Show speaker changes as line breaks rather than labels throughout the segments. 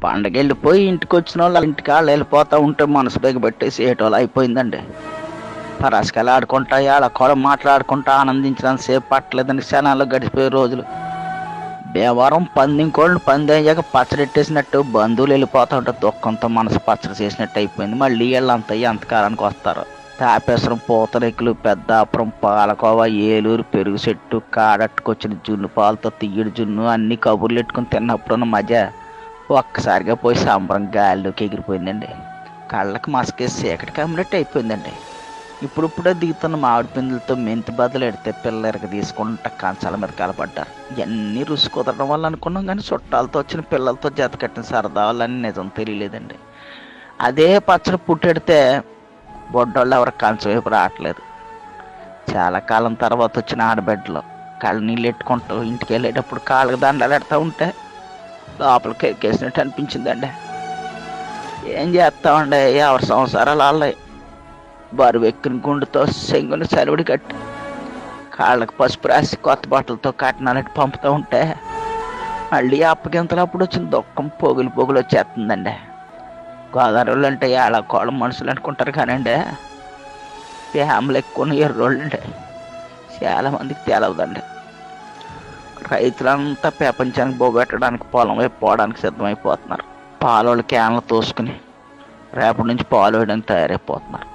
పండగ వెళ్ళిపోయి ఇంటికి వచ్చిన వాళ్ళు ఇంటికి వాళ్ళు వెళ్ళిపోతూ ఉంటే మనసు బిగబెట్టేసి ఏటోళ్ళు అయిపోయిందండి. పరాసుకాయలు ఆడుకుంటా వాళ్ళ కూడా మాట్లాడుకుంటా ఆనందించడానికి సేపు పట్టలేదని క్షణాల్లో గడిచిపోయే రోజులు. భీమవరం పందింకోళ్ళు పంది అయ్యాక పచ్చడెట్టేసినట్టు బంధువులు వెళ్ళిపోతూ ఉంటే దుఃఖంతో మనసు పచ్చడి చేసినట్టు అయిపోయింది. మళ్ళీ వీళ్ళంతా ఎంతకాలానికి వస్తారు. తాపేశ్వరం, పూతరేకులు, పెద్దాపురం, పాలకోవ, ఏలూరు, పెరుగు చెట్టు, కాడట్టుకొచ్చిన జున్ను పాలతో తీయడి జున్ను అన్ని కబుర్లు ఎట్టుకుని తిన్నప్పుడున్న మజా ఒక్కసారిగా పోయి సంబరం గాలిలోకి ఎగిరిపోయిందండి. కళ్ళకి మసకేసి చీకటి కమ్మినట్టు అయిపోయిందండి. ఇప్పుడిప్పుడే దిగుతున్న మామిడి పిందులతో మెంతి బదులు ఎడితే పిల్లలకి తీసుకుంటా కంచాల మీద కలపడ్డారు. ఇవన్నీ రుచి కుదరడం వల్ల అనుకున్నాం, కానీ చుట్టాలతో వచ్చిన పిల్లలతో జత కట్టిన సరదా వాళ్ళని నిజం తెలియలేదండి. అదే పచ్చడి పుట్టెడితే బొడ్డోళ్ళు ఎవరికి కంచం వైపు రావట్లేదు. చాలా కాలం తర్వాత వచ్చిన ఆడబిడ్డలు కళ్ళు నీళ్ళు ఎట్టుకుంటూ ఇంటికి వెళ్ళేటప్పుడు కాళ్ళకి దండాలు ఎడతా ఉంటే లోపలికి ఎక్కేసినట్టు అనిపించిందండి. ఏం చేస్తామండి, ఎవరి సంసారాలు వాళ్ళవి. బరువు ఎక్కిన గుండుతో సెంగుని సెలవుడి కట్టి కాళ్ళకి పసుపు రాసి కొత్త బట్టలతో కట్నాలట్టు పంపుతూ ఉంటే మళ్ళీ అప్పగింతలప్పుడు వచ్చిన దుఃఖం పొగులు వచ్చేస్తుందండి. గోదావరి అంటే ఏళ్ళ కోళ్ళ మనుషులు అనుకుంటారు కానండి, ఫ్యామిలీ ఎక్కువ ఎర్రోళ్ళు అండి. చాలామందికి తెలవదండి. రైతులంతా ప్రపంచానికి బొగట్టడానికి పొలం వైపు పోవడానికి సిద్ధమైపోతున్నారు. పాలోళ్ళు క్యాన్లు తోసుకుని రేపటి నుంచి పాలు వేయడానికి తయారైపోతున్నారు.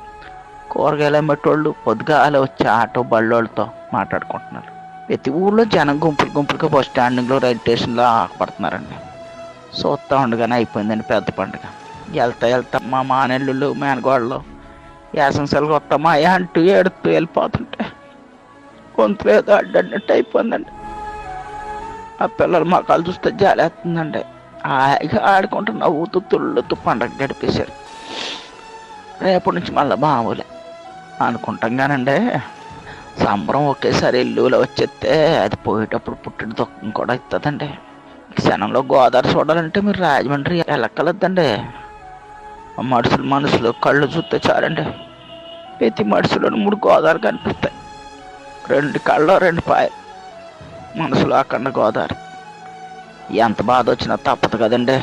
కూరగాయలు అమ్మేటోళ్ళు పొద్దుగాల వచ్చి ఆటో బళ్ళోళ్ళతో మాట్లాడుకుంటున్నారు. ప్రతి ఊళ్ళో జనం గుంపులుగా బస్ స్టాండింగ్లో, రైల్ స్టేషన్లో ఆగపడుతున్నారండి. చూస్తూ ఉండగానే అయిపోయిందండి పెద్ద పండుగ. వెళ్తా మా మానెల్లుళ్ళు, మేనగోళ్ళు యాసంశాలకు వస్తామా అంటూ ఏడుతూ వెళ్ళిపోతుంటే గొంతులు ఏదో అడ్డన్నట్టు అయిపోయిందండి. ఆ పిల్లలు మొక్కలు చూస్తే జాలేస్తుందండి. హాయిగా ఆడుకుంటూ నవ్వుతూ తుళ్ళుతూ పండగ గడిపేశారు. రేపటి నుంచి మళ్ళీ మామూలే అనుకుంటాం కానండి, సంబరం ఒకేసారి ఇల్లులో వచ్చేస్తే అది పోయేటప్పుడు పుట్టిన దుఃఖం కూడా ఇస్తుందండి. క్షణంలో గోదావరి చూడాలంటే మీరు రాజమండ్రి వెళ్ళక్కలద్దండి. మనుషులు కళ్ళు చూస్తే చాలండి, ప్రతి మనుషులో 3 గోదావరి కనిపిస్తాయి. 2 కళ్ళు 2 పాయలు, మనసులో అక్కడ గోదావరి. ఎంత బాధ వచ్చినా తప్పదు కదండి.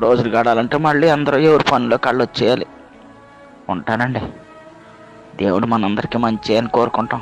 రోజులు గడాలంటే మళ్ళీ అందరూ ఎవరి పనిలో కళ్ళు వచ్చేయాలి. ఉంటానండి. దేవుడు మనందరికీ మంచి అని కోరుకుంటాం.